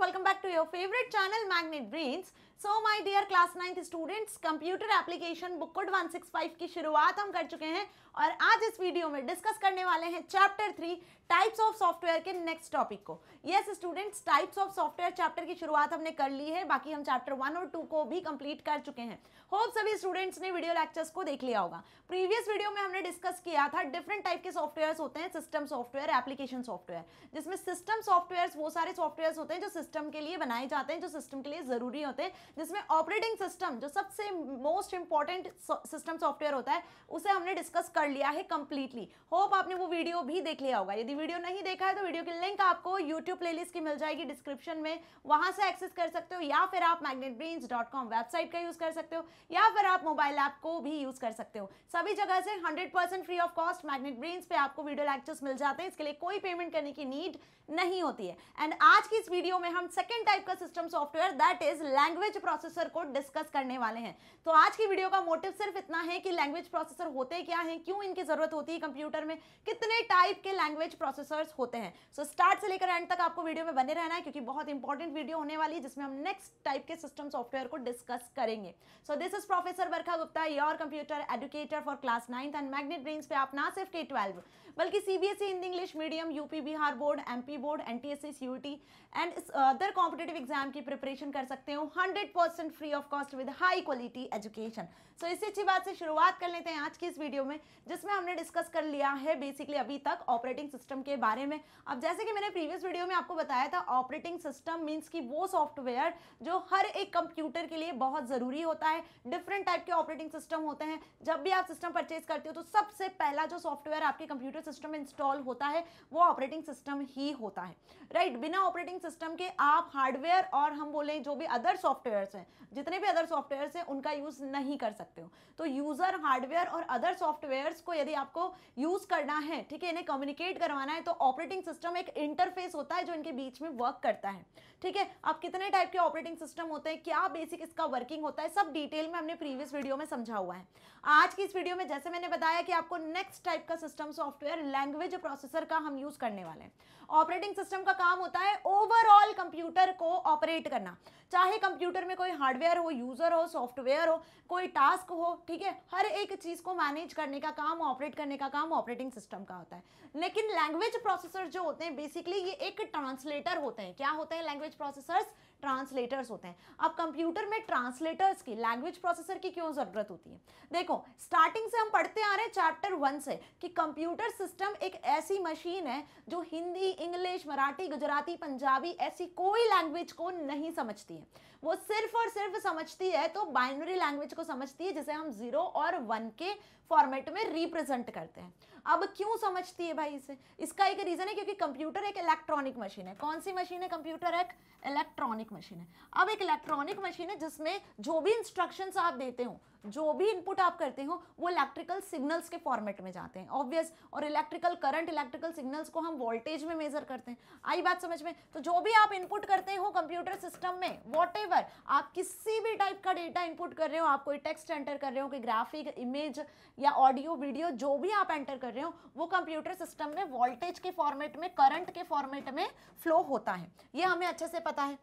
welcome back to your favorite channel Magnet Brains. So my dear class 9th students, computer application book code 165 की शुरुआत हम कर चुके हैं और आज इस वीडियो में डिस्कस करने वाले हैं चैप्टर 3 टाइप्स ऑफ सॉफ्टवेयर के नेक्स्ट टॉपिक को। Yes students, types of software chapter की शुरुआत हमने कर ली है, बाकी हम चैप्टर 1 और 2 को भी कंप्लीट कर चुके हैं। होप सभी स्टूडेंट्स ने वीडियो लेक्चर्स को देख लिया होगा। प्रीवियस वीडियो में हमने डिस्कस किया था डिफरेंट टाइप के सॉफ्टवेयर्स होते हैं, सिस्टम सॉफ्टवेयर, एप्लीकेशन सॉफ्टवेयर, जिसमें सिस्टम सॉफ्टवेयर्स वो सारे सॉफ्टवेयर्स होते हैं जो सिस्टम के लिए बनाए जाते हैं, जो सिस्टम के लिए जरूरी होते हैं, जिसमें ऑपरेटिंग सिस्टम जो सबसे मोस्ट इंपॉर्टेंट सिस्टम सॉफ्टवेयर होता है उसे हमने डिस्कस कर लिया है कंप्लीटली। होप आपने वो वीडियो भी देख लिया होगा। यदि वीडियो नहीं देखा है तो वीडियो की लिंक आपको यूट्यूब प्लेलिस्ट की मिल जाएगी डिस्क्रिप्शन में, वहां से एक्सेस कर सकते हो, या फिर आप magnetbrains.com वेबसाइट का यूज कर सकते हो, या फिर आप मोबाइल ऐप को भी यूज कर सकते हो। सभी जगह से 100% free of cost magnet brains पे आपको वीडियो लेक्चर्स मिल जाते हैं, इसके लिए कोई पेमेंट करने की नीड नहीं होती है। एंड आज की इस वीडियो में हम सेकंड टाइप का system software that is language processor को डिस्कस करने वाले हैं। तो आज की वीडियो का मोटिव सिर्फ इतना है कि लैंग्वेज प्रोसेसर होते क्या हैं, क्यों इनकी जरूरत होती है कंप्यूटर में, कितने टाइप के लैंग्वेज प्रोसेसर्स होते हैं। सो स्टार्ट से लेकर एंड तक आपको वीडियो में बने रहना है, क्योंकि बहुत इंपॉर्टेंट वीडियो होने वाली है जिसमें हम नेक्स्ट टाइप के सिस्टम सॉफ्टवेयर को डिस्कस करेंगे। So this is professor Varkha Gupta, your computer educator for class 9th and magnet brains पे आप ना सिर्फ K-12 बल्कि CBSE, Hindi English medium, UP Bihar board, MP board, NTSC, CUT and other competitive exam की preparation कर सकते हो 100% free of cost with high quality education. So इससे अच्छी बात से शुरुआत कर लेते हैं आज की इस वीडियो में, जिसमें हमने डिस्कस कर लिया है बेसिकली अभी तक ऑपरेटिंग सिस्टम के बारे में। अब जैसे कि मैंने प्रीवियस वीडियो में आपको बताया था, ऑपरेटिंग सिस्टम मीन्स कि वो सॉफ्टवेयर जो हर एक कंप्यूटर के लिए बहुत जरूरी होता है। डिफरेंट टाइप के ऑपरेटिंग सिस्टम होते हैं। जब भी आप सिस्टम परचेज करते हो तो सबसे पहला जो सॉफ्टवेयर आपके कंप्यूटर सिस्टम में इंस्टॉल होता है वो ऑपरेटिंग सिस्टम ही होता है, राइट। बिना ऑपरेटिंग सिस्टम के आप हार्डवेयर और हम बोले जो भी अदर सॉफ्टवेयर्स हैं, जितने भी अदर सॉफ्टवेयर्स हैं उनका यूज नहीं कर सकते हो। तो यूजर हार्डवेयर और अदर सॉफ्टवेयर्स को यदि आपको यूज करना है, ठीक है, इन्हें कम्युनिकेट करवाना है, तो ऑपरेटिंग सिस्टम एक इंटरफेस होता है जो इनके बीच में वर्क करता है, ठीक है। अब कितने टाइप के ऑपरेटिंग सिस्टम होते हैं, क्या बेसिक इसका वर्किंग होता है, सब डिटेल में हमने प्रीवियस वीडियो में समझा हुआ है। आज की इस वीडियो में जैसे मैंने बताया कि आपको नेक्स्ट टाइप का सिस्टम सॉफ्टवेयर लैंग्वेज प्रोसेसर का हम यूज करने वाले हैं। ऑपरेटिंग सिस्टम का काम होता है ओवरऑल कंप्यूटर को ऑपरेट करना, चाहे कंप्यूटर में कोई हार्डवेयर हो, यूजर हो, सॉफ्टवेयर हो, कोई टास्क हो, ठीक है, हर एक चीज को मैनेज करने का काम, ऑपरेट करने का काम ऑपरेटिंग सिस्टम का होता है। लेकिन लैंग्वेज प्रोसेसर जो होते हैं बेसिकली ये एक ट्रांसलेटर होते हैं। क्या होते हैं लैंग्वेज प्रोसेसर्स? ट्रांसलेटर्स होते हैं। अब कंप्यूटर में ट्रांसलेटर्स की, लैंग्वेज प्रोसेसर की क्यों जरूरत होती है? देखो, स्टार्टिंग से हम पढ़ते आ रहे हैं चैप्टर 1 से कि कंप्यूटर सिस्टम एक ऐसी मशीन है जो हिंदी, इंग्लिश, मराठी, गुजराती, पंजाबी ऐसी कोई लैंग्वेज को नहीं समझती है। वो सिर्फ और सिर्फ समझती है तो बाइनरी लैंग्वेज को समझती है, जिसे हम 0 और 1 के फॉर्मेट में रिप्रेजेंट करते हैं। अब क्यों समझती है भाई इसे? इसका एक रीजन है क्योंकि कंप्यूटर एक इलेक्ट्रॉनिक मशीन है। कौन सी मशीन है? कंप्यूटर एक इलेक्ट्रॉनिक मशीन है। अब एक इलेक्ट्रॉनिक मशीन है जिसमें जो भी इंस्ट्रक्शंस आप देते हो, जो भी इनपुट आप करते हो, वो इलेक्ट्रिकल सिग्नल्स के फॉर्मेट में जाते हैं, ऑब्वियस। और इलेक्ट्रिकल करंट, इलेक्ट्रिकल सिग्नल्स को हम वोल्टेज में मेजर करते हैं। आई बात समझ में? तो जो भी आप इनपुट करते हो कंप्यूटर सिस्टम में, वॉटएवर आप किसी भी टाइप का डेटा इनपुट कर रहे हो, आप कोई टेक्स्ट एंटर कर रहे हो, कोई ग्राफिक, इमेज या ऑडियो, वीडियो, जो भी आप एंटर कर रहे हो, वो कंप्यूटर सिस्टम में वोल्टेज के फॉर्मेट में, करंट के फॉर्मेट में फ्लो होता है। ये हमें अच्छे से पता है,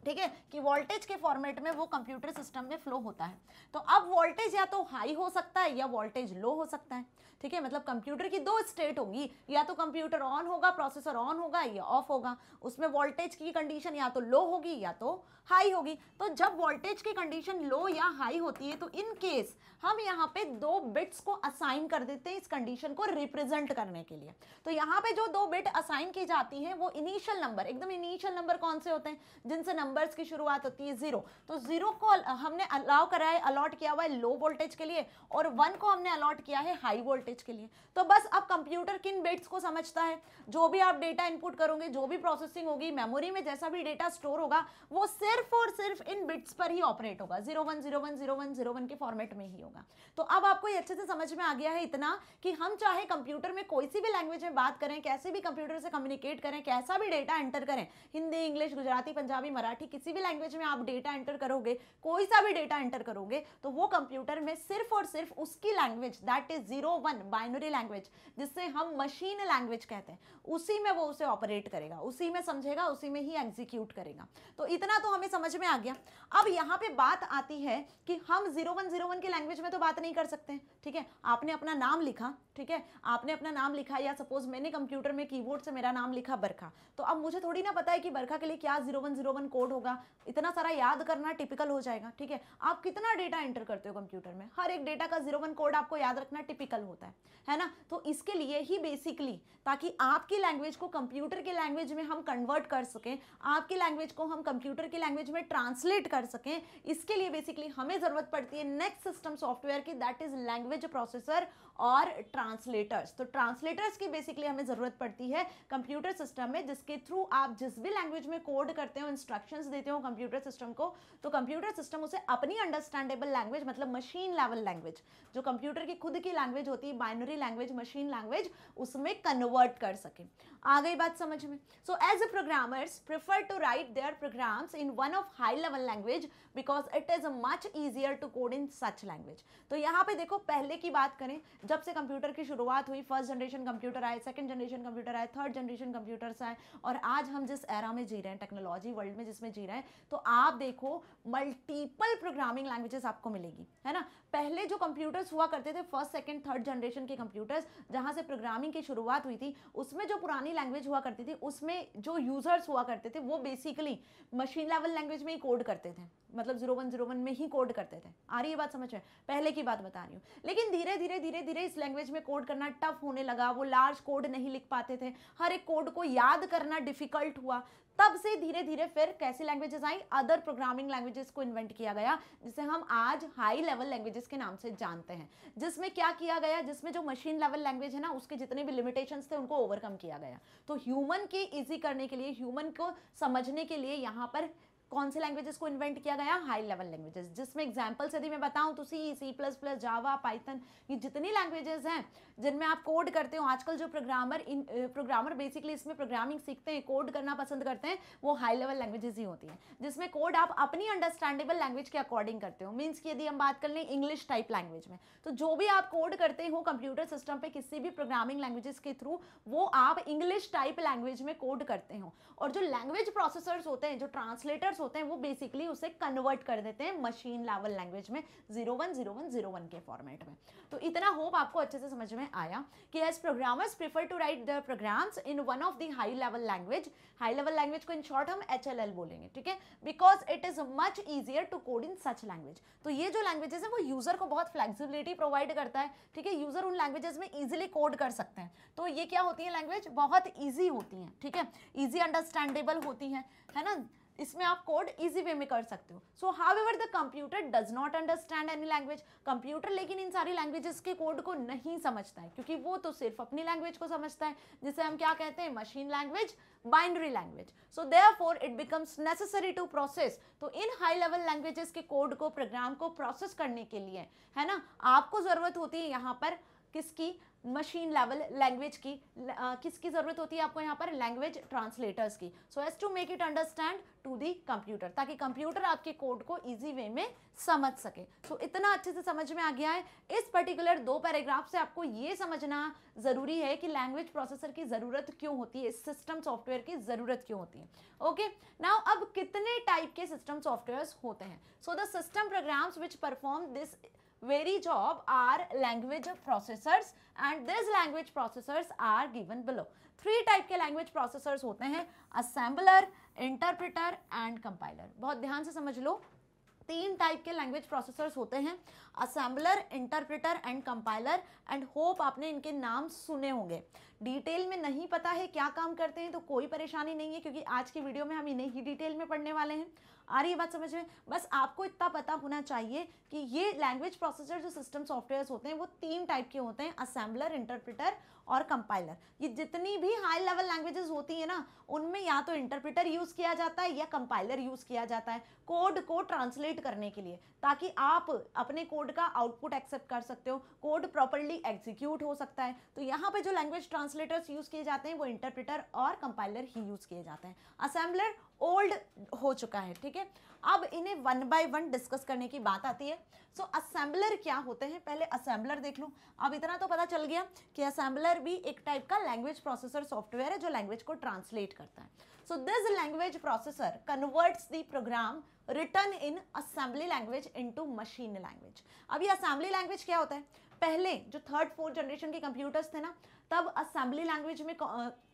ठीक है, कि वोल्टेज के फॉर्मेट में वो कंप्यूटर सिस्टम में फ्लो होता है। तो अब वोल्टेज या तो हाई हो सकता है या वोल्टेज लो हो सकता है, ठीक है। मतलब कंप्यूटर की दो स्टेट होगी, या तो कंप्यूटर ऑन होगा, प्रोसेसर ऑन होगा, या ऑफ होगा। उसमें वोल्टेज की कंडीशन या तो लो होगी या तो हाई होगी। तो जब वोल्टेज की कंडीशन लो या हाई होती है तो इन केस हम यहाँ पे 2 बिट्स को असाइन कर देते हैं इस कंडीशन को रिप्रेजेंट करने के लिए। तो यहाँ पे जो 2 बिट असाइन की जाती हैं वो इनिशियल नंबर, एकदम इनिशियल नंबर कौन से होते हैं? जिनसे नंबर्स की शुरुआत होती है 0। तो 0 को हमने अलाउ करा है, अलॉट किया हुआ है लो वोल्टेज के लिए, और 1 को हमने अलॉट किया है हाई वोल्टेज के लिए। तो बस अब कंप्यूटर किन बिट्स को समझता है? जो भी आप डेटा इनपुट करोगे, जो भी प्रोसेसिंग होगी, मेमोरी में जैसा भी डेटा स्टोर होगा, वो सिर्फ और सिर्फ इन बिट्स पर ही ऑपरेट होगा। 01 01 01 01 के फॉर्मेट में ही होगा। तो अब आपको ये अच्छे से समझ में आ गया है इतना कि हम चाहे कंप्यूटर में कोई सी भी लैंग्वेज में बात करें, कैसे भी कंप्यूटर से कम्युनिकेट करें, कैसा भी डेटा एंटर करें, हिंदी, इंग्लिश, गुजराती, पंजाबी, मराठी, कि किसी भी लैंग्वेज में आप डेटा एंटर करोगे, कोई सा भी डेटा एंटर करोगे, तो वो कंप्यूटर में सिर्फ और सिर्फ उसकी language, that is 0-1 binary language, जिससे हम मशीन लैंग्वेज कहते हैं, उसी में वो उसे ऑपरेट करेगा, उसी में समझेगा, उसी में ही एग्जीक्यूट करेगा। तो इतना तो हमें समझ में आ गया। अब यहाँ पे बात आती है कि हम 0101 की लैंग्वेज में तो बात नहीं कर सकते, ठीक है। आपने अपना नाम लिखा, ठीक है, आपने अपना नाम लिखा, या सपोज मैंने कंप्यूटर में कीबोर्ड से मेरा नाम लिखा बरखा, तो अब मुझे थोड़ी ना पता है कि बरखा के लिए क्या 0101 कोड होगा, इतना सारा याद करना टिपिकल हो जाएगा, ठीक है। आप कितना डेटा एंटर करते हो कंप्यूटर में, हर एक डेटा का 01 कोड आपको याद रखना टिपिकल होता है ना। तो इसके लिए ही बेसिकली, ताकि आपकी लैंग्वेज को कंप्यूटर की लैंग्वेज में हम कन्वर्ट कर सकें, आपकी लैंग्वेज को हम कंप्यूटर की लैंग्वेज में ट्रांसलेट कर सकें, इसके लिए बेसिकली हमें जरूरत पड़ती है नेक्स्ट सिस्टम सॉफ्टवेयर की, दैट इज लैंग्वेज प्रोसेसर और ट्रांसलेटर्स। तो ट्रांसलेटर्स की बेसिकली हमें जरूरत पड़ती है कंप्यूटर सिस्टम में, जिसके थ्रू आप जिस भी लैंग्वेज में कोड करते हो, इंस्ट्रक्शंस देते हो कंप्यूटर सिस्टम को, तो कंप्यूटर सिस्टम उसे अपनी अंडरस्टैंडेबल लैंग्वेज, मतलब मशीन लेवल लैंग्वेज, जो कंप्यूटर की खुद की लैंग्वेज होती है, बाइनरी लैंग्वेज, मशीन लैंग्वेज, उसमें कन्वर्ट कर सके। आ गई बात समझ में। So as a programmers prefer to write their programs in one of high level language because it is much easier to code in such language. तो यहाँ पे देखो, पहले की बात करें, जब से कंप्यूटर की शुरुआत हुई, फर्स्ट जनरेशन कंप्यूटर आए, सेकंड जनरेशन कंप्यूटर आए, थर्ड जनरेशन कंप्यूटर्स आए, और आज हम जिस एरा में जी रहे हैं, टेक्नोलॉजी वर्ल्ड में जिसमें जी रहे हैं, तो आप देखो मल्टीपल प्रोग्रामिंग लैंग्वेजेस आपको मिलेगी, है ना। पहले जो कंप्यूटर्स हुआ करते थे, फर्स्ट सेकंड थर्ड जनरेशन के कंप्यूटर्स, जहां से प्रोग्रामिंग की शुरुआत हुई थी, उसमें जो पुरानी लैंग्वेज हुआ करती थी, उसमें जो यूजर्स हुआ करते थे, वो बेसिकली मशीन लेवल लैंग्वेज में ही कोड करते थे, मतलब 0101 में ही कोड करते थे। आ रही है बात समझ में? पहले की बात बता रही हूँ। लेकिन धीरे धीरे धीरे धीरे इस लैंग्वेज में कोड करना टफ होने लगा, वो लार्ज कोड नहीं लिख पाते थे, हर एक कोड को याद करना डिफिकल्ट हुआ। तब से धीरे धीरे फिर कैसी लैंग्वेजेस आई, अदर प्रोग्रामिंग लैंग्वेजेस को इन्वेंट किया गया, जिसे हम आज हाई लेवल लैंग्वेजेस के नाम से जानते हैं। जिसमें क्या किया गया, जिसमें जो मशीन लेवल लैंग्वेज है ना, उसके जितने भी लिमिटेशंस थे उनको ओवरकम किया गया। तो ह्यूमन की इजी करने के लिए, ह्यूमन को समझने के लिए यहाँ पर कौन से लैंग्वेजेस को इन्वेंट किया गया, हाई लेवल लैंग्वेजेस, जिसमें एग्जांपल्स यदि मैं बताऊं तो C++, जावा, पाइथन, ये जितनी लैंग्वेजेस हैं जिनमें आप कोड करते हो, आजकल जो प्रोग्रामर बेसिकली इसमें प्रोग्रामिंग सीखते हैं, कोड करना पसंद करते हैं, वो हाई लेवल लैंग्वेजेस ही होती हैं, जिसमें कोड आप अपनी अंडरस्टैंडेबल लैंग्वेज के अकॉर्डिंग करते हो। मीन्स कि यदि हम बात कर लें इंग्लिश टाइप लैंग्वेज में, तो जो भी आप कोड करते हो कंप्यूटर सिस्टम पे किसी भी प्रोग्रामिंग लैंग्वेजेस के थ्रू, वो आप इंग्लिश टाइप लैंग्वेज में कोड करते हो। और जो लैंग्वेज प्रोसेसर्स होते हैं, जो ट्रांसलेटर्स होते हैं, वो बेसिकली उसे कन्वर्ट कर देते हैं मशीन लेवल लैंग्वेज में 010101 के फॉर्मेट में। तो इतना होप आपको अच्छे से समझ में आया कि as programmers prefer to write their programs in one of the high level language, high level language को इन शॉर्ट हम HLL बोलेंगे, ठीक है, because it is much easier to code in such language. तो ये जो लैंग्वेजेस है वो यूजर को बहुत फ्लेक्सिबिलिटी प्रोवाइड करता है, ठीक है, यूजर उन लैंग्वेजेस में इजीली कोड कर सकते हैं। तो ये क्या होती है, लैंग्वेज बहुत ईजी होती है, ठीक है, ईजी अंडरस्टैंडेबल होती है ना, इसमें आप कोड इजी वे में कर सकते हो। सो however the computer does not understand any language, computer लेकिन इन सारी लैंग्वेजेस के कोड को नहीं समझता है, क्योंकि वो तो सिर्फ अपनी लैंग्वेज को समझता है, जिसे हम क्या कहते हैं, machine language, binary language. So therefore it becomes necessary to process. तो इन हाई लेवल लैंग्वेजेस के कोड को, प्रोग्राम को प्रोसेस करने के लिए, है ना, आपको जरूरत होती है यहाँ पर किसकी, मशीन लेवल लैंग्वेज की। किसकी जरूरत होती है आपको यहाँ पर, लैंग्वेज ट्रांसलेटर्स की, so as to make it understand to the computer, ताकि कंप्यूटर आपके कोड को इजी वे में समझ सके। तो इतना अच्छे से समझ में आ गया है। इस पर्टिकुलर 2 पैराग्राफ से आपको ये समझना जरूरी है कि लैंग्वेज प्रोसेसर की जरूरत क्यों होती है, सिस्टम सॉफ्टवेयर की जरूरत क्यों होती है। ओके, नाउ अब कितने टाइप के सिस्टम सॉफ्टवेयर्स होते हैं। So the system programmes which perform this very job are language processors and these language processors are given below. 3 type के language processors होते हैं, assembler, interpreter and compiler। बहुत ध्यान से समझ लो, 3 टाइप के लैंग्वेज प्रोसेसर्स होते हैं, assembler, interpreter and compiler. And hope आपने इनके नाम सुने होंगे। डिटेल में नहीं पता है क्या काम करते हैं तो कोई परेशानी नहीं है, क्योंकि आज की वीडियो में हम इन्हें ही डिटेल में पढ़ने वाले हैं। आ रही है बात समझ में? बस आपको इतना पता होना चाहिए कि ये लैंग्वेज प्रोसेसर जो सिस्टम सॉफ्टवेयर्स होते हैं वो 3 टाइप के होते हैं, असेंबलर, इंटरप्रेटर और कंपाइलर। ये जितनी भी हाई लेवल लैंग्वेजेस होती है ना, उनमें या तो इंटरप्रेटर यूज किया जाता है या कंपाइलर यूज किया जाता है कोड को ट्रांसलेट करने के लिए, ताकि आप अपने कोड का आउटपुट एक्सेप्ट कर सकते हो, कोड प्रॉपर्ली एग्जीक्यूट हो सकता है। तो यहाँ पे जो लैंग्वेज ट्रांसलेटर्स यूज किए जाते हैं वो इंटरप्रेटर और कंपाइलर ही यूज किए जाते हैं। असेंबलर ओल्ड हो चुका है, ठीक है। अब इन्हें वन बाय वन डिस्कस करने की बात आती है। सो असेंबलर क्या होते हैं, पहले असेंबलर देख लो। अब इतना तो पता चल गया कि असेंबलर भी एक टाइप का लैंग्वेज प्रोसेसर सॉफ्टवेयर है जो लैंग्वेज को ट्रांसलेट करता है। So this language processor converts the program written in assembly language into machine language. अब ये असेंबली लैंग्वेज क्या होता है, पहले जो थर्ड फोर्थ जनरेशन के कंप्यूटर्स थे ना, तब असेंबली लैंग्वेज में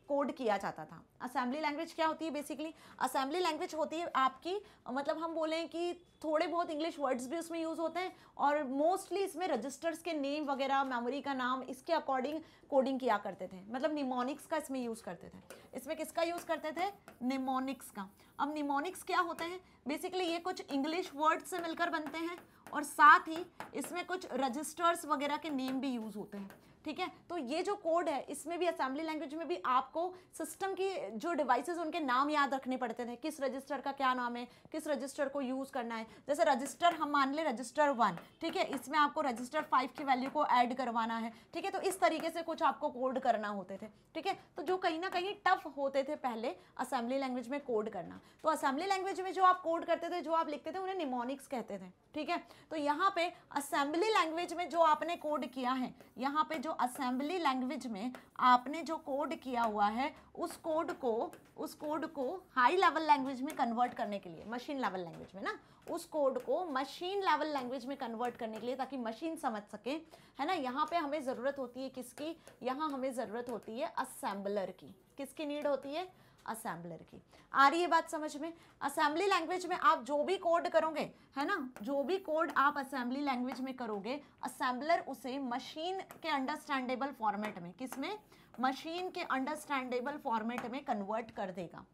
कोड किया जाता था। असेंबली लैंग्वेज क्या होती है, बेसिकली असेंबली लैंग्वेज होती है आपकी, मतलब हम बोलें कि थोड़े बहुत इंग्लिश वर्ड्स भी उसमें यूज़ होते हैं और मोस्टली इसमें रजिस्टर्स के नेम वगैरह, मेमोरी का नाम, इसके अकॉर्डिंग कोडिंग किया करते थे। मतलब निमोनिक्स का इसमें यूज़ करते थे। इसमें किसका यूज़ करते थे, निमोनिक्स का। अब निमोनिक्स क्या होते हैं, बेसिकली ये कुछ इंग्लिश वर्ड से मिलकर बनते हैं और साथ ही इसमें कुछ रजिस्टर्स वगैरह के नेम भी यूज़ होते हैं, ठीक है। तो ये जो कोड है इसमें भी असेंबली लैंग्वेज में भी आपको सिस्टम की जो डिवाइसेस उनके नाम याद रखने पड़ते थे, किस रजिस्टर का क्या नाम है, किस रजिस्टर को यूज़ करना है। जैसे रजिस्टर हम मान ले रजिस्टर 1, ठीक है, इसमें आपको रजिस्टर 5 की वैल्यू को ऐड करवाना है, ठीक है। तो इस तरीके से कुछ आपको कोड करना होते थे, ठीक है। तो जो कहीं ना कहीं टफ होते थे पहले असेंबली लैंग्वेज में कोड करना। तो असेंबली लैंग्वेज में जो आप कोड करते थे, जो आप लिखते थे, उन्हें निमोनिक्स कहते थे, ठीक है। तो यहाँ पे असेंबली लैंग्वेज में जो आपने कोड किया है, यहाँ पे जो असेंबली लैंग्वेज में आपने जो कोड किया हुआ है उस कोड को हाई लेवल लैंग्वेज में कन्वर्ट करने के लिए, मशीन लेवल लैंग्वेज में ना, उस कोड को मशीन लेवल लैंग्वेज में कन्वर्ट करने के लिए ताकि मशीन समझ सके, है ना। यहाँ पे हमें ज़रूरत होती है किसकी, यहाँ हमें ज़रूरत होती है असेंबलर की। किसकी नीड होती है, असेंबलर की। आ रही है बात समझ में। असेंबली लैंग्वेज में आप जो भी कोड करोगे, है ना, जो भी कोड आप असेंबली लैंग्वेज में करोगे, असेंबलर उसे मशीन के अंडरस्टैंडेबल फॉर्मेट में, किसमें, मशीन के अंडरस्टैंडेबल फॉर्मेट में कन्वर्ट कर देगा।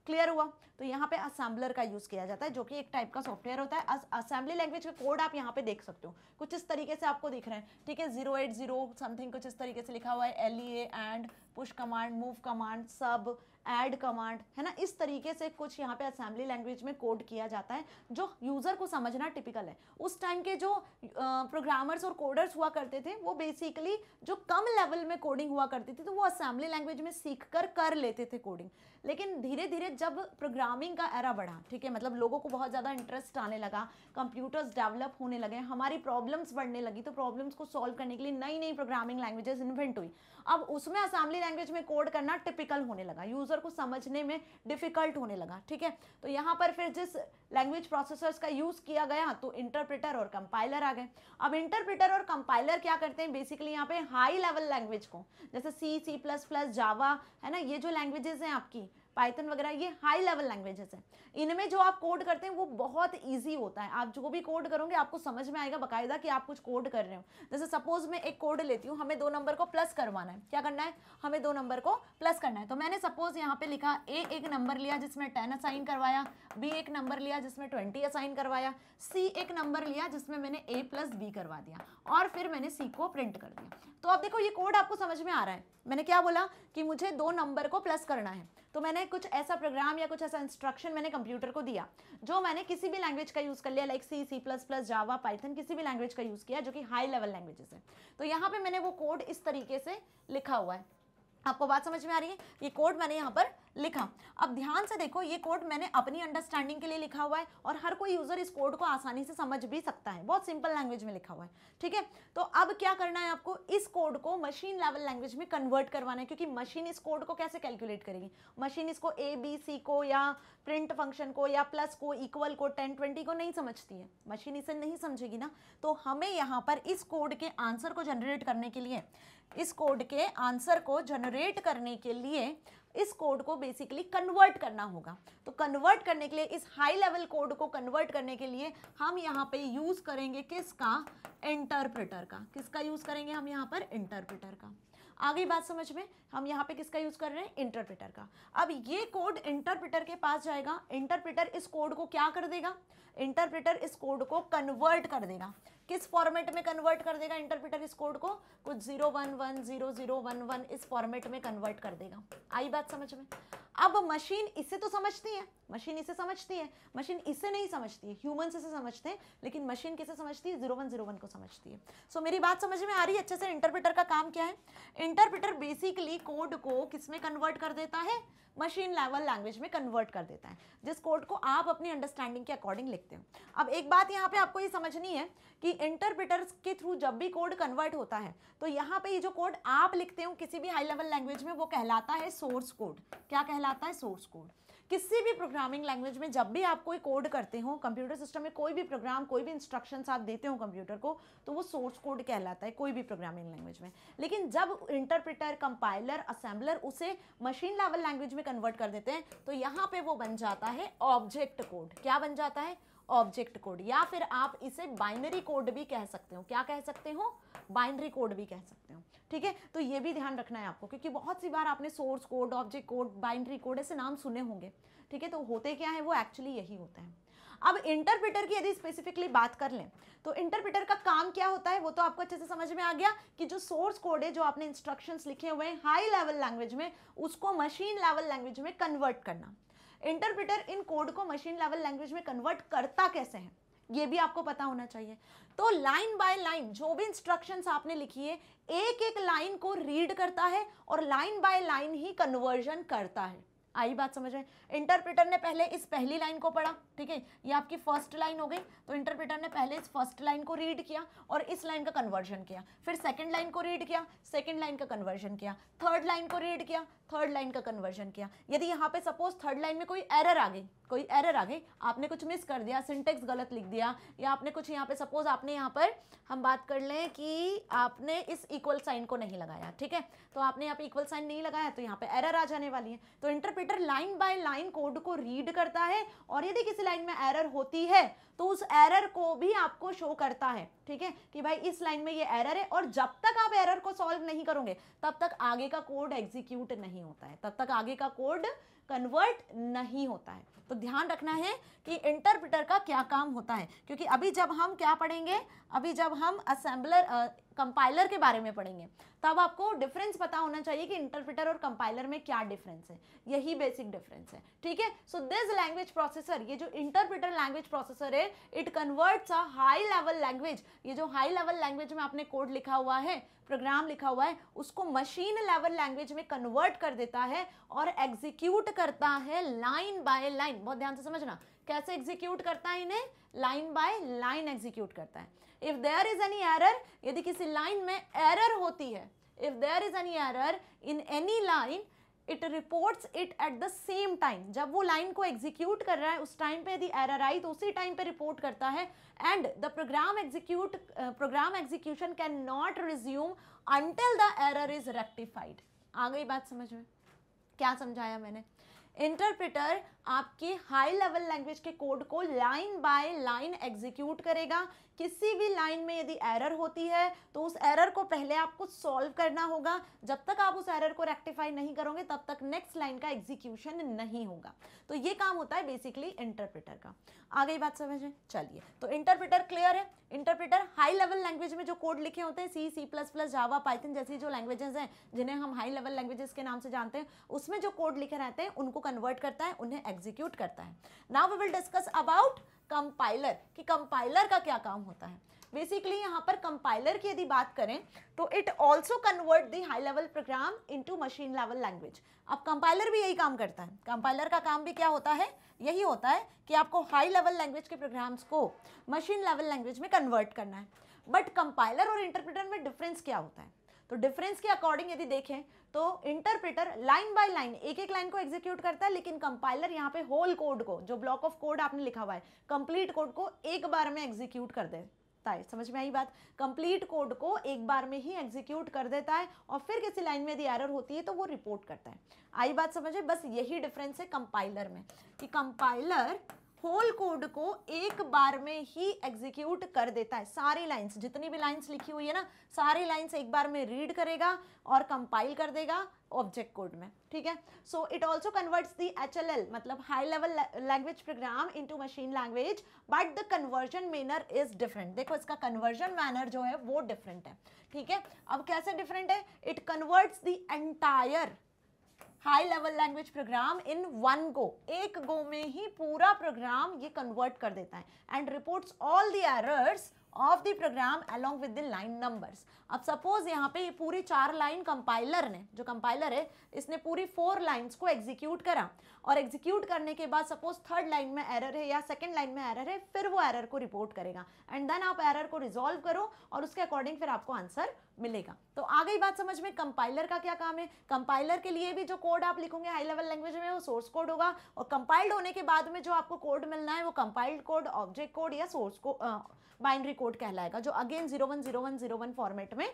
क्लियर हुआ। तो यहाँ पे असेंबलर का यूज़ किया जाता है जो कि एक टाइप का सॉफ्टवेयर होता है। असेंबली लैंग्वेज का कोड आप यहाँ पे देख सकते हो, कुछ इस तरीके से आपको दिख रहे हैं, ठीक है। 080 समथिंग कुछ इस तरीके से लिखा हुआ है, LEA and, push command, move command, सब, ऐड कमांड, है ना। इस तरीके से कुछ यहाँ पे असेंबली लैंग्वेज में कोड किया जाता है जो यूज़र को समझना टिपिकल है। उस टाइम के जो प्रोग्रामर्स और कोडर्स हुआ करते थे वो बेसिकली जो कम लेवल में कोडिंग हुआ करती थी तो वो असेंबली लैंग्वेज में सीख कर लेते थे कोडिंग। लेकिन धीरे धीरे जब प्रोग्रामिंग का एरा बढ़ा, ठीक है, मतलब लोगों को बहुत ज़्यादा इंटरेस्ट आने लगा, कंप्यूटर्स डेवलप होने लगे, हमारी प्रॉब्लम्स बढ़ने लगी, तो प्रॉब्लम्स को सॉल्व करने के लिए नई नई प्रोग्रामिंग लैंग्वेजेस इन्वेंट हुई। अब उसमें असेंबली लैंग्वेज में कोड करना टिपिकल होने लगा, यूज़र को समझने में डिफिकल्ट होने लगा, ठीक है। तो यहाँ पर फिर जिस लैंग्वेज प्रोसेसर्स का यूज़ किया गया तो इंटरप्रेटर और कंपाइलर आ गए। अब इंटरप्रेटर और कंपाइलर क्या करते हैं, बेसिकली यहाँ पे हाई लेवल लैंग्वेज को, जैसे C++, जावा, है ना, ये जो लैंग्वेजेस हैं आपकी, पाइथन वगैरह, ये हाई लेवल लैंग्वेजेस हैं। इनमें जो आप कोड करते हैं वो बहुत इजी होता है। आप जो भी कोड करोगे आपको समझ में आएगा बाकायदा कि आप कुछ कोड कर रहे हो। जैसे सपोज मैं एक कोड लेती हूँ, हमें 2 नंबर को प्लस करवाना है। क्या करना है, हमें 2 नंबर को प्लस करना है। तो मैंने सपोज यहाँ पे लिखा, A एक नंबर लिया जिसमें 10 असाइन करवाया, B एक नंबर लिया जिसमें 20 असाइन करवाया, C एक नंबर लिया जिसमें मैंने A+B करवा दिया और फिर मैंने C को प्रिंट कर दिया। तो अब देखो ये कोड आपको समझ में आ रहा है। मैंने क्या बोला कि मुझे 2 नंबर को प्लस करना है, तो मैंने कुछ ऐसा प्रोग्राम या कुछ ऐसा इंस्ट्रक्शन मैंने कंप्यूटर को दिया जो मैंने किसी भी लैंग्वेज का यूज़ कर लिया, लाइक C++, जावा, पाइथन, किसी भी लैंग्वेज का यूज़ किया जो कि हाई लेवल लैंग्वेजेस है। तो यहाँ पे मैंने वो कोड इस तरीके से लिखा हुआ है। आपको बात समझ में आ रही है, ये कोड मैंने यहाँ पर लिखा। अब ध्यान से देखो, ये कोड मैंने अपनी अंडरस्टैंडिंग के लिए लिखा हुआ है और हर कोई यूजर इस कोड को आसानी से समझ भी सकता है, बहुत सिंपल लैंग्वेज में लिखा हुआ है, ठीक है। तो अब क्या करना है आपको, इस कोड को मशीन लेवल लैंग्वेज में कन्वर्ट करवाना है, क्योंकि मशीन इस कोड को कैसे कैलकुलेट करेगी, मशीन इसको ABC को या प्रिंट फंक्शन को या प्लस को, इक्वल को, 10, 20 को नहीं समझती है, मशीन इसे नहीं समझेगी ना। तो हमें यहाँ पर इस कोड के आंसर को जनरेट करने के लिए, इस कोड के आंसर को जनरेट करने के लिए इस कोड को बेसिकली कन्वर्ट करना होगा। तो कन्वर्ट करने के लिए, इस हाई लेवल कोड को कन्वर्ट करने के लिए हम यहाँ पे यूज़ करेंगे किसका, इंटरप्रेटर का। किसका यूज़ करेंगे हम यहाँ पर, इंटरप्रेटर का। आ गई बात समझ में, हम यहाँ पे किसका यूज़ कर रहे हैं, इंटरप्रेटर का। अब ये कोड इंटरप्रेटर के पास जाएगा, इंटरप्रेटर इस कोड को क्या कर देगा, इंटरप्रेटर इस कोड को कन्वर्ट कर देगा। किस फॉर्मेट में कन्वर्ट कर देगा इंटरप्रेटर इस कोड को, कुछ 0110011 इस फॉर्मेट में कन्वर्ट कर देगा। आई बात समझ में। अब मशीन इसे तो समझती है, मशीन इसे समझती है, मशीन इसे नहीं समझती है, ह्यूमंस इसे समझते हैं, लेकिन मशीन किसे समझती है, 0101 को समझती है। सो मेरी बात समझ में आ रही है अच्छे से। इंटरप्रेटर का काम क्या है, इंटरप्रेटर बेसिकली कोड को किस में कन्वर्ट कर देता है, मशीन लेवल लैंग्वेज में कन्वर्ट कर देता है, जिस कोड को आप अपनी अंडरस्टैंडिंग के अकॉर्डिंग लिखते हो। अब एक बात यहाँ पे आपको ये समझनी है कि इंटरप्रेटर्स के थ्रू जब भी कोड कन्वर्ट होता है तो यहाँ पे ये जो कोड आप लिखते हो किसी भी हाई लेवल लैंग्वेज में वो कहलाता है सोर्स कोड। क्या कहलाता है? Source code. किसी भी प्रोग्रामिंग लैंग्वेज में जब भी आप कोई कोड करते हो, कंप्यूटर सिस्टम में कोई भी प्रोग्राम, कोई भी इंस्ट्रक्शंस आप देते हो कंप्यूटर को, तो वो सोर्स कोड कहलाता है कोई भी प्रोग्रामिंग लैंग्वेज में। लेकिन जब इंटरप्रेटर, कंपाइलर, असेंबलर उसे मशीन लेवल लैंग्वेज में कन्वर्ट कर देते हैं तो यहाँ पे वो बन जाता है ऑब्जेक्ट कोड। क्या बन जाता है? ऑब्जेक्ट कोड, या फिर आप इसे बाइनरी कोड भी कह सकते हो। क्या कह सकते हो? बाइनरी कोड भी कह सकते हो। ठीक है, तो ये भी ध्यान रखना है आपको, क्योंकि बहुत सी बार आपने source code, object code, binary code ऐसे नाम सुने होंगे। ठीक है, तो होते क्या है, वो एक्चुअली यही होते हैं। अब इंटरप्रेटर की यदि स्पेसिफिकली बात कर लें तो इंटरप्रेटर का काम क्या होता है वो तो आपको अच्छे से समझ में आ गया कि जो सोर्स कोड है, जो आपने इंस्ट्रक्शंस लिखे हुए हैं हाई लेवल लैंग्वेज में, उसको मशीन लेवल लैंग्वेज में कन्वर्ट करना। इंटरप्रेटर इन कोड को मशीन लेवल लैंग्वेज में कन्वर्ट करता कैसे है ये भी आपको पता होना चाहिए। तो लाइन बाय लाइन जो भी इंस्ट्रक्शंस आपने लिखी है, एक एक लाइन को रीड करता है और line by line he conversion करता है। आई बात समझ में? इंटरप्रेटर ने पहले इस पहली लाइन को पढ़ा, ठीक है, ये आपकी फर्स्ट लाइन हो गई, तो इंटरप्रेटर ने पहले इस फर्स्ट लाइन को रीड किया और इस लाइन का कन्वर्जन किया, फिर सेकंड लाइन को रीड किया, सेकंड लाइन का कन्वर्जन किया, थर्ड लाइन को रीड किया, थर्ड लाइन का कन्वर्जन किया। यदि यहाँ पे सपोज थर्ड लाइन में कोई एरर आ गई, आपने कुछ मिस कर दिया, सिंटेक्स गलत लिख दिया, या आपने कुछ यहाँ पे सपोज आपने यहाँ पर हम बात कर लें कि आपने इस इक्वल साइन को नहीं लगाया, ठीक है, तो आपने यहाँ पे इक्वल साइन नहीं लगाया तो यहाँ पे एरर आ जाने वाली है। तो interpreter line by line code को रीड करता है और यदि किसी लाइन में एरर होती है तो उस एरर को भी आपको शो करता है, ठीक है, कि भाई इस लाइन में ये एरर है, और जब तक आप एरर को सॉल्व नहीं करोगे तब तक आगे का कोड एग्जीक्यूट नहीं होता है, तब तक आगे का कोड कन्वर्ट नहीं होता है। तो ध्यान रखना है कि इंटरप्रेटर का क्या काम होता है, क्योंकि अभी जब हम क्या पढ़ेंगे, अभी जब हम असेंबलर कंपाइलर के बारे में पढ़ेंगे तब आपको डिफरेंस पता होना चाहिए कि इंटरप्रेटर और कंपाइलर में क्या डिफरेंस है। यही बेसिक डिफरेंस है, ठीक है। सो दिस लैंग्वेज प्रोसेसर, ये जो इंटरप्रेटर लैंग्वेज प्रोसेसर है, it converts a high level language, ये जो हाई लेवल लैंग्वेज में आपने कोड लिखा हुआ है, प्रोग्राम लिखा हुआ है, उसको मशीन लेवल लैंग्वेज में कन्वर्ट कर देता है और एग्जीक्यूट करता है लाइन बाय लाइन। बहुत ध्यान से समझना, कैसे एग्जीक्यूट करता है इन्हें? लाइन बाय लाइन एग्जीक्यूट करता है। If there is any error, यदि किसी लाइन में एरर होती है, if there is any error in any line, it reports it at the same time. जब वो लाइन को एग्जीक्यूट कर रहा है उस टाइम पे यदि एरर आई तो उसी टाइम पे रिपोर्ट करता है, and the program execution can not resume until the error is rectified. आ गई बात समझ में? क्या समझाया मैंने? इंटरप्रेटर आपके हाई लेवल लैंग्वेज के कोड को लाइन बाय लाइन एग्जीक्यूट करेगा। किसी भी लाइन में यदि एरर होती है तो उस एरर को पहले आपको सॉल्व करना होगा। जब तक आप उस एरर को रेक्टिफाई नहीं करोगे तब तक नेक्स्ट लाइन का एग्जीक्यूशन नहीं होगा। तो ये काम होता है बेसिकली इंटरप्रेटर का। आ गई बात समझ में? चलिए, तो इंटरप्रेटर क्लियर है। इंटरप्रेटर हाई लेवल लैंग्वेज में जो कोड लिखे होते हैं, सी, C++, जावा, पाइथन जैसी जो लैंग्वेजेस हैं जिन्हें हम हाई लेवल लैंग्वेजेस के नाम से जानते हैं, उसमें जो कोड लिखे रहते हैं उनको कन्वर्ट करता है, उन्हें एग्जीक्यूट करता है। Now we will discuss about compiler, कि कंपाइलर का क्या काम होता है। बेसिकली यहाँ पर कंपाइलर की यदि बात करें तो it also convert the high level programme into machine level language. अब कंपाइलर भी यही काम करता है। कंपाइलर का काम भी क्या होता है? यही होता है कि आपको हाई लेवल लैंग्वेज के प्रोग्राम्स को मशीन लेवल लैंग्वेज में कन्वर्ट करना है। बट कंपाइलर और इंटरप्रेटर में डिफरेंस क्या होता है? तो डिफरेंस के अकॉर्डिंग यदि देखें तो इंटरप्रेटर लाइन बाय लाइन एक एक लाइन को एग्जीक्यूट करता है, लेकिन कंपाइलर यहाँ पे होल कोड को, जो ब्लॉक ऑफ कोड आपने लिखा हुआ है, कंप्लीट कोड को एक बार में एग्जीक्यूट कर देता है। समझ में आई बात? कंप्लीट कोड को एक बार में ही एग्जीक्यूट कर देता है और फिर किसी लाइन में यदि एरर होती है तो वो रिपोर्ट करता है। आई बात समझे? बस यही डिफरेंस है कंपाइलर में, कि कंपाइलर होल कोड को एक बार में ही एग्जीक्यूट कर देता है। सारी लाइंस, जितनी भी लाइंस लिखी हुई है ना, सारी लाइंस एक बार में रीड करेगा और कंपाइल कर देगा ऑब्जेक्ट कोड में, ठीक है। So it also converts the HLL, मतलब high level language programme into machine language, but the conversion manner is different. देखो, इसका कन्वर्जन मैनर जो है वो डिफरेंट है, ठीक है। अब कैसे डिफरेंट है? It converts the entire high level language programme in one go, एक गो में ही पूरा प्रोग्राम ये कन्वर्ट कर देता है, and reports all the errors of the program along with the line numbers. अब सपोज यहाँ पे पूरी 4 लाइन कंपाइलर ने, जो कंपाइलर है इसने पूरी 4 लाइंस को एग्जीक्यूट करा, और एग्जीक्यूट करने के बाद सपोज 3rd लाइन में एरर है या 2nd लाइन में एरर है, फिर वो एरर को रिपोर्ट करेगा एंड देन आप एरर को रिजॉल्व करो और उसके अकॉर्डिंग फिर आपको आंसर मिलेगा। तो आ गई बात समझ में कंपाइलर का क्या काम है। कंपाइलर के लिए भी जो कोड आप लिखोगे हाई लेवल लैंग्वेज में वो सोर्स कोड होगा, और कंपाइल्ड होने के बाद में जो आपको कोड मिलना है वो कंपाइल्ड कोड, ऑब्जेक्ट कोड या सोर्स को बाइनरी कोड कहलाएगा, जो अगेन 010101 फॉर्मेट में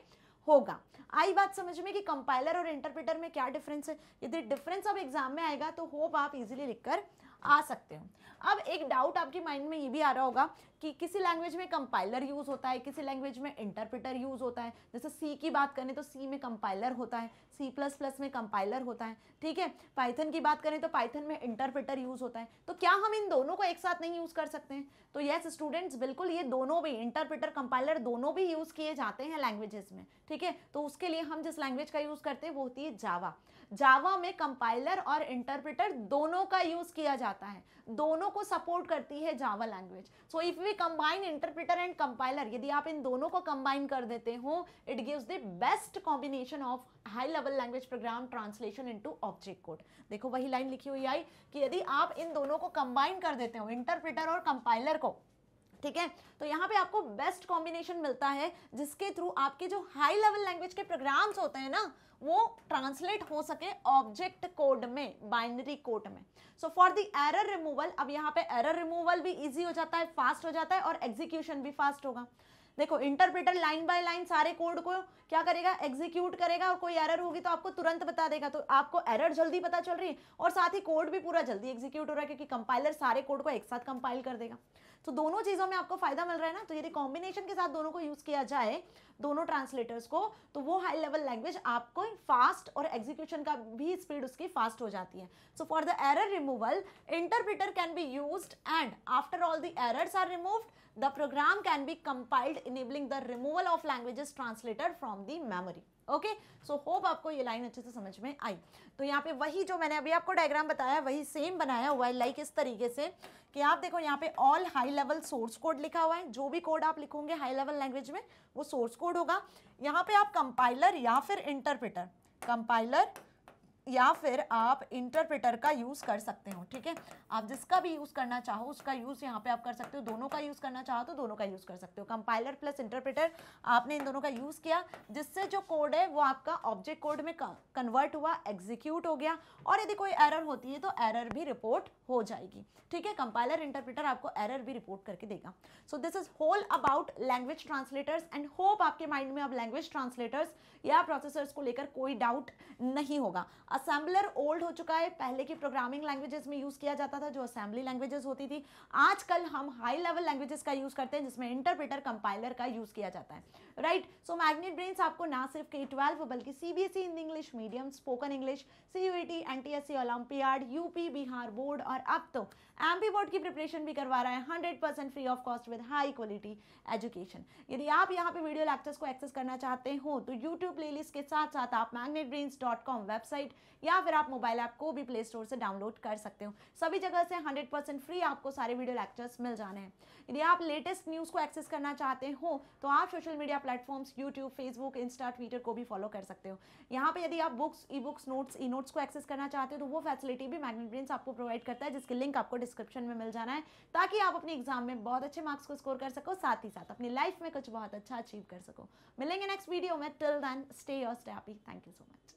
होगा। आई बात समझ में कि कंपाइलर और इंटरप्रेटर में क्या डिफरेंस है। यदि डिफरेंस अब एग्जाम में आएगा तो होप आप इजीली लिखकर आ सकते हो। अब एक डाउट आपके माइंड में ये भी आ रहा होगा कि किसी लैंग्वेज में कंपाइलर यूज होता है, किसी लैंग्वेज में इंटरप्रेटर यूज होता है। जैसे सी की बात करें तो सी में कंपाइलर होता है, C++ में कंपाइलर होता है, ठीक है। पाइथन की बात करें तो पाइथन में इंटरप्रेटर यूज होता है। तो क्या हम इन दोनों को एक साथ नहीं यूज कर सकते हैं? तो यस स्टूडेंट्स, बिल्कुल ये दोनों भी, इंटरप्रेटर कंपाइलर दोनों भी यूज किए जाते हैं लैंग्वेजेस में, ठीक है। तो उसके लिए हम जिस लैंग्वेज का यूज करते हैं वो होती है जावा। जावा में कंपाइलर और इंटरप्रेटर दोनों का यूज किया जाता है, दोनों को सपोर्ट करती है Java language. So if we combine interpreter and compiler, यदि आप इन दोनों को कंबाइन कर देते हो, it gives the best combination of high level language program translation into object code. देखो वही लाइन लिखी हुई आई कि यदि आप इन दोनों को कंबाइन कर देते हो, इंटरप्रेटर और कंपाइलर को, ठीक है, तो यहाँ पे आपको बेस्ट कॉम्बिनेशन मिलता है जिसके थ्रू आपके जो हाई लेवल लैंग्वेज के प्रोग्राम्स होते हैं ना वो ट्रांसलेट हो सके ऑब्जेक्ट कोड में, बाइनरी कोड में। सो फॉर द एरर रिमूवल, अब यहाँ पे एरर रिमूवल भी इजी हो जाता है, फास्ट हो जाता है और एग्जीक्यूशन भी फास्ट होगा। देखो इंटरप्रेटर लाइन बाय लाइन सारे कोड को क्या करेगा, एग्जीक्यूट करेगा, और कोई एरर होगी तो आपको तुरंत बता देगा, तो आपको एरर जल्दी पता चल रही है और साथ ही कोड भी पूरा जल्दी एग्जीक्यूट हो रहा है क्योंकि कंपाइलर सारे कोड को एक साथ कंपाइल कर देगा। तो दोनों चीज़ों में आपको फायदा मिल रहा है ना। तो यदि कॉम्बिनेशन के साथ दोनों को यूज किया जाए, दोनों ट्रांसलेटर्स को, तो वो हाई लेवल लैंग्वेज आपको फास्ट और एग्जीक्यूशन का भी स्पीड उसकी फास्ट हो जाती है। So for the error removal, interpreter can be used and after all the errors are removed, the program can be compiled enabling the removal of languages translated from the memory. Okay, so hope आपको ये line अच्छे से समझ में आई। तो यहाँ पे वही जो मैंने अभी आपको डायग्राम बताया वही सेम बनाया हुआ है, लाइक इस तरीके से कि आप देखो यहाँ पे all high level source code लिखा हुआ है। जो भी कोड आप लिखोगे हाई लेवल लैंग्वेज में वो सोर्स कोड होगा। यहाँ पे आप कंपाइलर या फिर इंटरप्रेटर, कंपाइलर या फिर आप इंटरप्रेटर का यूज़ कर सकते हो, ठीक है। आप जिसका भी यूज़ करना चाहो उसका यूज़ यहाँ पे आप कर सकते हो, दोनों का यूज़ करना चाहो तो दोनों का यूज़ कर सकते हो। कंपाइलर प्लस इंटरप्रेटर आपने इन दोनों का यूज़ किया, जिससे जो कोड है वो आपका ऑब्जेक्ट कोड में कन्वर्ट हुआ, एग्जीक्यूट हो गया, और यदि कोई एरर होती है तो एरर भी रिपोर्ट हो जाएगी, ठीक है। कंपाइलर इंटरप्रेटर आपको एरर भी रिपोर्ट करके देगा। So this is whole about language translators and hope आपके माइंड में अब लैंग्वेज ट्रांसलेटर्स या प्रोसेसर्स को लेकर कोई डाउट नहीं होगा। असेंबलर ओल्ड हो चुका है, पहले की प्रोग्रामिंग लैंग्वेजेस में यूज किया जाता था जो असेंबली लैंग्वेजेस होती थी। आजकल हम हाई लेवल लैंग्वेजेस का यूज करते हैं जिसमें इंटरप्रेटर कंपाइलर का यूज किया जाता है, राइट। सो मैग्नेट ब्रेन्स आपको ना सिर्फ K-12 बल्कि CBSE Hindi English medium, spoken English, CUET, NTSC olympiad, UP Bihar board और अब तो MP बोर्ड की प्रिपरेशन भी करवा रहा है 100% free of cost with high quality education. यदि आप यहाँ पे वीडियो लेक्चर्स को एक्सेस करना चाहते हो तो यूट्यूब प्लेलिस्ट के साथ साथ आप magnetbrains.com वेबसाइट या फिर आप मोबाइल ऐप को भी प्ले स्टोर से डाउनलोड कर सकते हो। सभी जगह से 100% फ्री आपको सारे वीडियो लेक्चर्स मिल जाने हैं। यदि आप लेटेस्ट न्यूज़ को एक्सेस करना चाहते हो तो आप social media platforms YouTube, Facebook, Insta, Twitter को भी फॉलो कर सकते हो। यहाँ पे यदि आप books, e books, notes, e notes को एक्सेस करना चाहते हो तो वो फैसिलिटी भी मैग्नेट ब्रेन्स आपको प्रोवाइड करता है, जिसकी लिंक आपको डिस्क्रिप्शन में मिल जाना है, ताकि आप अपने एग्जाम में बहुत अच्छे मार्क्स को स्कोर कर सको, साथ ही साथ अपनी लाइफ में कुछ बहुत अच्छा अचीव कर सको। मिलेंगे नेक्स्ट वीडियो में, till then stay your stay happy. Thank you so much.